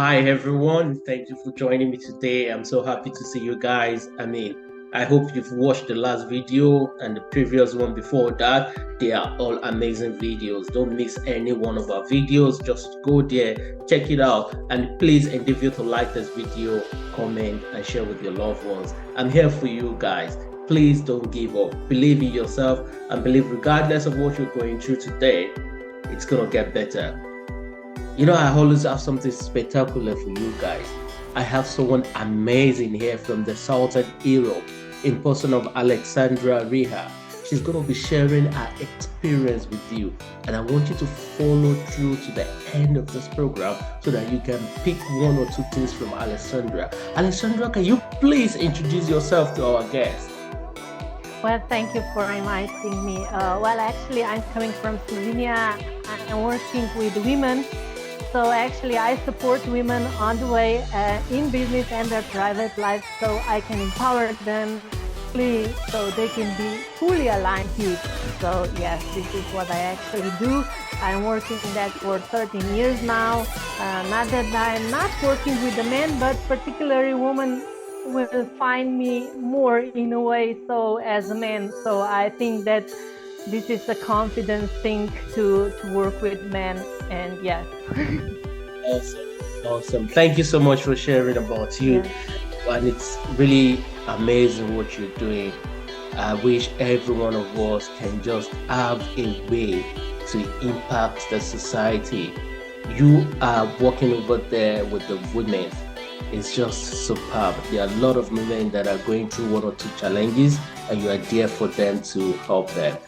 Hi everyone. Thank you for joining me today. I'm so happy to see you guys. I hope you've watched the last video and the previous one before that. They are all amazing videos. Don't miss any one of our videos. Just go there, check it out, and please endeavor to like this video, comment, and share with your loved ones. I'm here for you guys. Please don't give up. Believe in yourself and believe regardless of what you're going through today, it's gonna get better. I always have something spectacular for you guys. I have someone amazing here from the Southern Europe in person of Aleksandra Rehar. She's going to be sharing her experience with you. And I want you to follow through to the end of this program so that you can pick one or two things from Aleksandra. Aleksandra, can you please introduce yourself to our guest? Well, thank you for inviting me. Actually, I'm coming from Slovenia. I'm working with women. So actually, I support women on the way in business and their private life so I can empower them so they can be fully aligned here. So yes, this is what I actually do. I'm working in that for 13 years now. Not that I'm not working with the men, but particularly women will find me more in a way so as a man. So I think that this is a confidence thing to work with men, and yes. Awesome. Thank you so much for sharing about you. Yeah. And it's really amazing what you're doing. I wish every one of us can just have a way to impact the society. You are working over there with the women. It's just superb. There are a lot of women that are going through one or two challenges, and you are there for them to help them.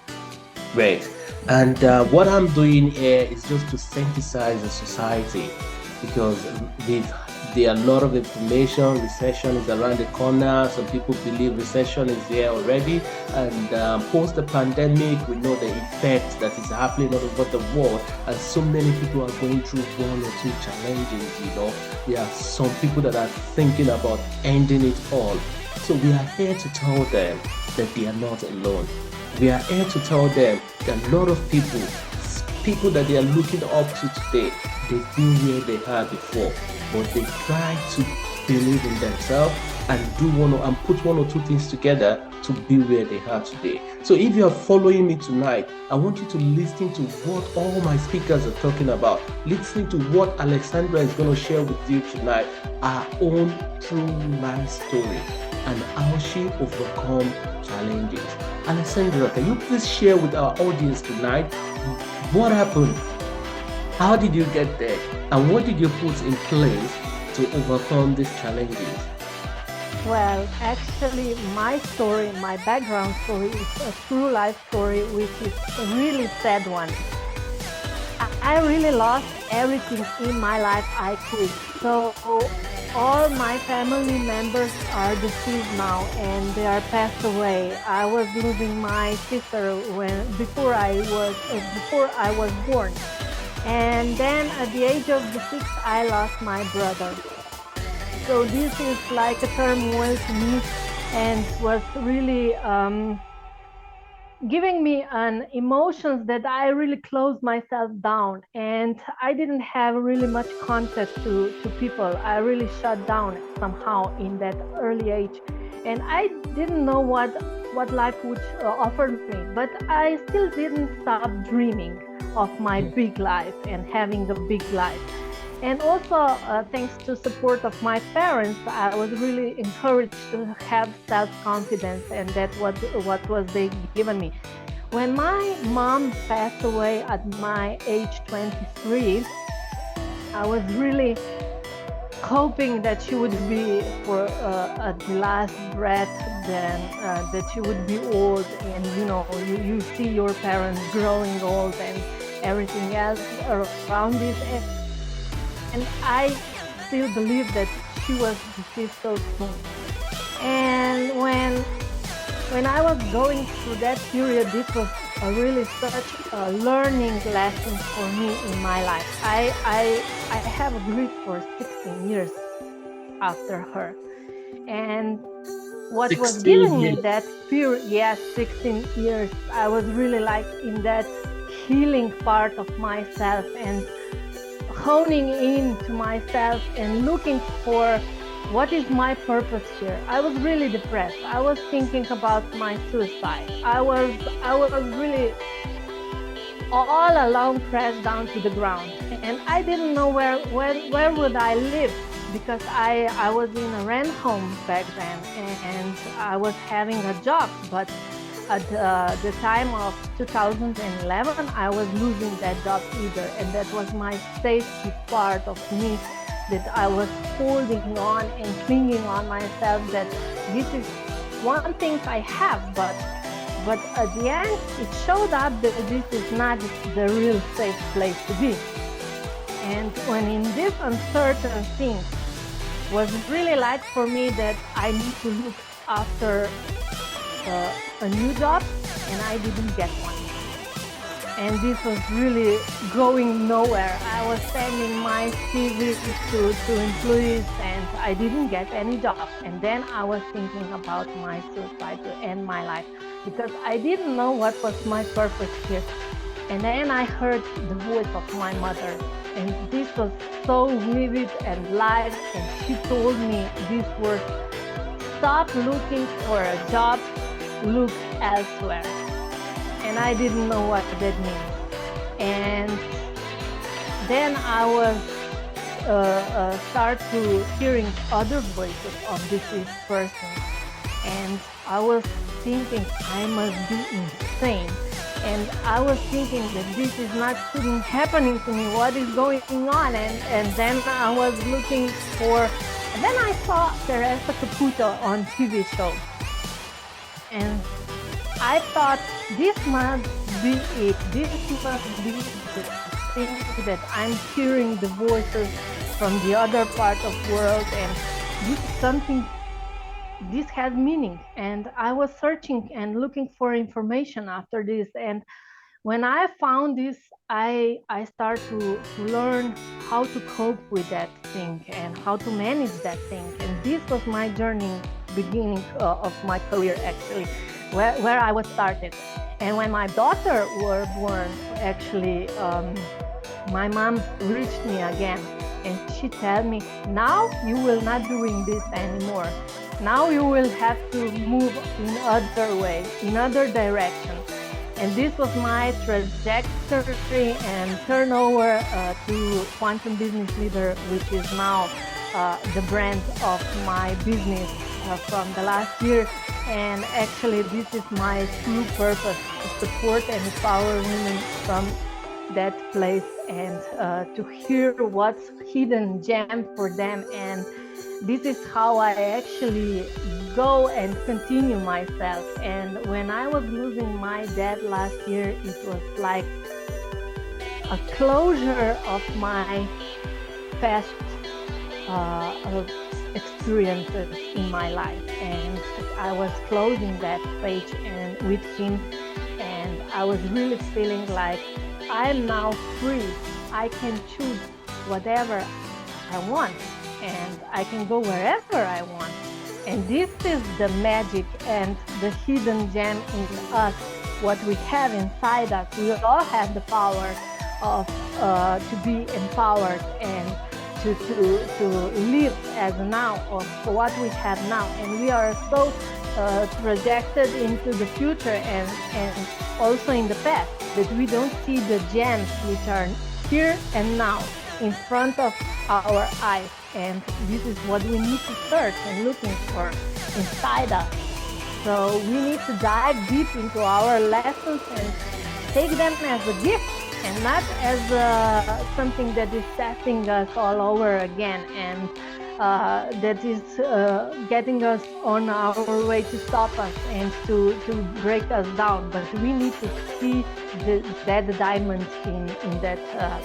Great. And what I'm doing here is just to synthesize the society, because there are a lot of information. Recession is around the corner. Some people believe recession is there already. And post the pandemic, we know the effect that is happening all over the world. And so many people are going through one or two challenges, There are some people that are thinking about ending it all. So we are here to tell them that they are not alone. We are here to tell them that a lot of people that they are looking up to today, they've been where they are before, but they try to believe in themselves and put one or two things together to be where they are today. So if you are following me tonight, I want you to listen to what all my speakers are talking about. Listen to what Aleksandra is going to share with you tonight, our own true life story and how she overcome challenges. Aleksandra, can you please share with our audience tonight what happened? How did you get there? And what did you put in place to overcome these challenges? Well, actually, my story, my background story is a true life story, which is a really sad one. I really lost everything in my life I could. So all my family members are deceased now and they are passed away. I was losing my sister before I was born. And then at the age of 6, I lost my brother. So this is like a turmoil to me and was really giving me an emotions that I really closed myself down, and I didn't have really much contact to people. I really shut down somehow in that early age, and I didn't know what life would offer me, but I still didn't stop dreaming of my big life and having a big life. And also, thanks to support of my parents, I was really encouraged to have self-confidence, and that what was they given me. When my mom passed away at my age 23, I was really hoping that she would be for at the last breath, then that she would be old, and you see your parents growing old and everything else around this. And I still believe that she was deceased so soon. And when I was going through that period, this was really such a learning lesson for me in my life. I have grief for 16 years after her. And what was giving me that period, 16 years, I was really like in that healing part of myself, and honing in to myself and looking for what is my purpose here. I was really depressed. I was thinking about my suicide. I was really all alone, crashed down to the ground, and I didn't know where would I live, because I was in a rent home back then, and I was having a job, but at the time of 2011, I was losing that job either, and that was my safety part of me, that I was holding on and clinging on myself, that this is one thing I have, but at the end, it showed up that this is not the real safe place to be. And when in this uncertain thing, was really like for me that I need to look after a new job, and I didn't get one. And this was really going nowhere. I was sending my CV to employees, and I didn't get any job. And then I was thinking about my suicide, to end my life, because I didn't know what was my purpose here. And then I heard the voice of my mother, and this was so vivid and live, and she told me these words: stop looking for a job, look elsewhere. And I didn't know what that means. And then I was start to hearing other voices of this person, and I was thinking I must be insane. And I was thinking that this is not happening to me. What is going on? And then I was looking for. And then I saw Teresa Caputo on TV show, and I thought this must be it. This must be the thing that I'm hearing the voices from the other part of the world, and this is something. This has meaning, and I was searching and looking for information after this. And when I found this, I start to learn how to cope with that thing and how to manage that thing. And this was my journey, beginning of my career, actually, where I was started. And when my daughter were born, actually, my mom reached me again, and she told me, now you will not doing this anymore. Now you will have to move in other way, in other direction. And this was my trajectory and turnover to Quantum Business Leader, which is now the brand of my business from the last year. And actually, this is my true purpose, to support and empower women from that place, and to hear what's hidden gem for them. And this is how I actually go and continue myself. And when I was losing my dad last year, it was like a closure of my past experiences in my life, and I was closing that page and with him, and I was really feeling like I'm now free. I can choose whatever I want, and I can go wherever I want. And this is the magic and the hidden gem in us, what we have inside us. We all have the power of to be empowered and to live as now, of what we have now. And we are so projected into the future and also in the past, that we don't see the gems which are here and now in front of our eyes. And this is what we need to search and looking for inside us. So we need to dive deep into our lessons and take them as a gift, and not as something that is testing us all over again, and that is getting us on our way to stop us and to break us down. But we need to see that diamond in that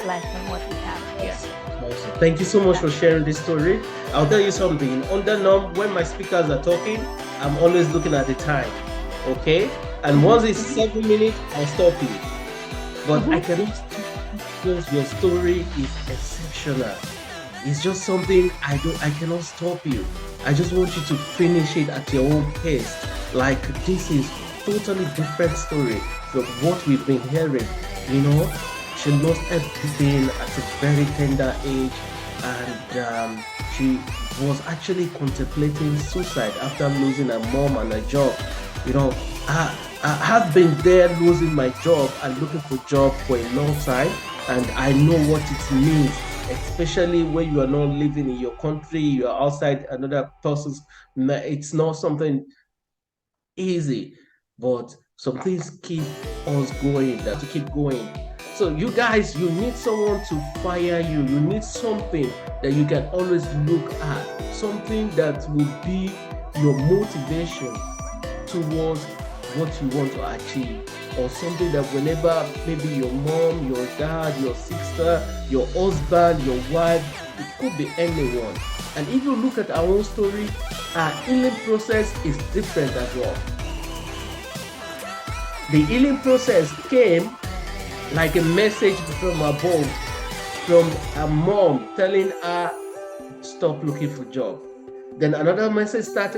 lesson, what we have here. Yes. Awesome. Thank you so much for sharing this story. I'll tell you something. On the norm, when my speakers are talking, I'm always looking at the time. Okay? And once it's 7 minutes, I'll stop you. But I cannot stop because your story is exceptional. It's just something I cannot stop you. I just want you to finish it at your own pace. Like, this is totally different story from what we've been hearing. You know, She lost everything at a very tender age, and she was actually contemplating suicide after losing her mom and her job. You know, I have been there losing my job and looking for job for a long time, and I know what it means, especially when you are not living in your country, you are outside another person's. It's not something easy, but some things keep us going. That to keep going. So you guys, you need someone to fire you. You need something that you can always look at, something that will be your motivation towards what you want to achieve, or something that whenever maybe your mom, your dad, your sister, your husband, your wife, it could be anyone. And if you look at our own story, our healing process is different as well. The healing process came like a message from above, from a mom telling her, stop looking for job. Then another message start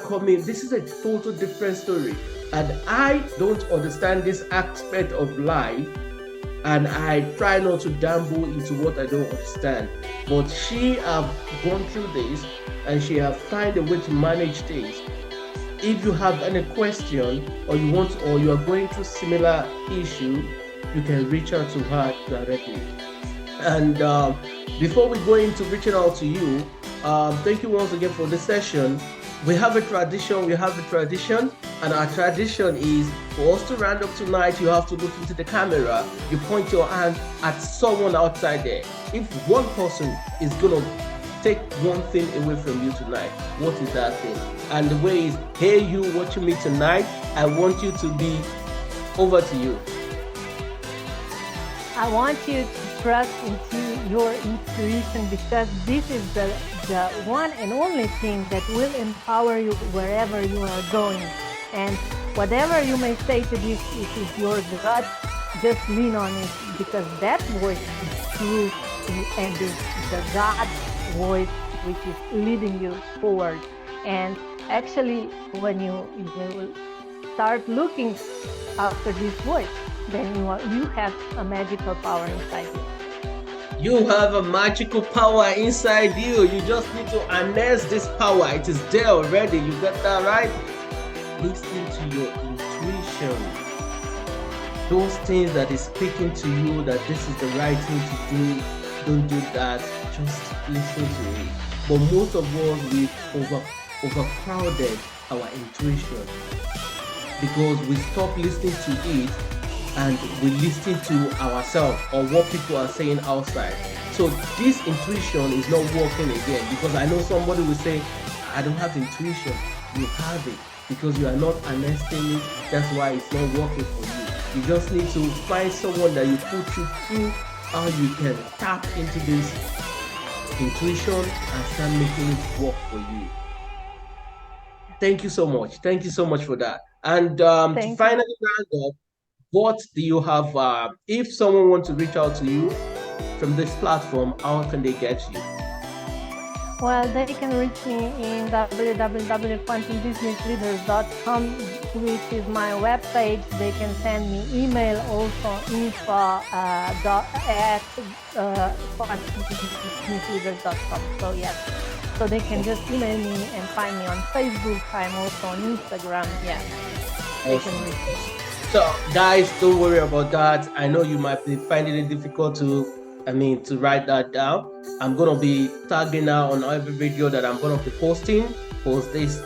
coming. This is a total different story. And I don't understand this aspect of life. And I try not to dabble into what I don't understand. But she have gone through this, and she have found a way to manage this. If you have any question, or you are going through similar issue, you can reach out to her directly. And before we go into reaching out to you, thank you once again for this session. We have a tradition, and our tradition is for us to round up tonight. You have to look into the camera, you point your hand at someone outside there. If one person is gonna take one thing away from you tonight, what is that thing? And the way is, hey, you watching me tonight, I want you to be over to you. I want you to trust into your intuition, because this is the one and only thing that will empower you wherever you are going. And whatever you may say to this, it is your gut, just lean on it, because that voice is true, and it's the God voice which is leading you forward. And actually, when you start looking after this voice, then you have a magical power inside you. You have a magical power inside you. You just need to harness this power. It is there already. You got that right? Listen to your intuition. Those things that is speaking to you that this is the right thing to do, don't do that. Just listen to it. But most of us, we've overcrowded our intuition because we stop listening to it, and we listen to ourselves or what people are saying outside. So this intuition is not working again, because I know somebody will say, I don't have intuition. You have it, because you are not harnessing it. That's why it's not working for you. You just need to find someone that you put you through how you can tap into this intuition and start making it work for you. Thank you so much. Thank you so much for that. And to finally round up, what do you have? If someone wants to reach out to you from this platform, how can they get you? Well, they can reach me in www.quantumbusinessleaders.com, which is my webpage. They can send me email also, info@quantumbusinessleaders.com. So yes, so they can just email me and find me on Facebook. I'm also on Instagram. Yeah, they can reach me. So guys, don't worry about that. I know you might be finding it difficult to write that down. I'm gonna be tagging her on every video that I'm gonna be posting. Post this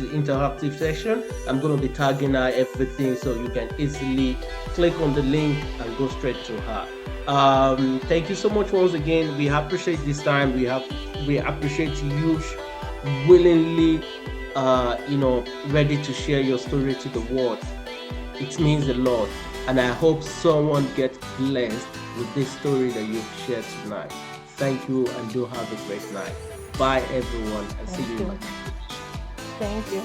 interactive session. I'm gonna be tagging her everything, so you can easily click on the link and go straight to her. Thank you so much once again. We appreciate this time. We appreciate you willingly ready to share your story to the world. It means a lot, and I hope someone gets blessed with this story that you've shared tonight. Thank you, and do have a great night. Bye everyone, and see you. Thank you.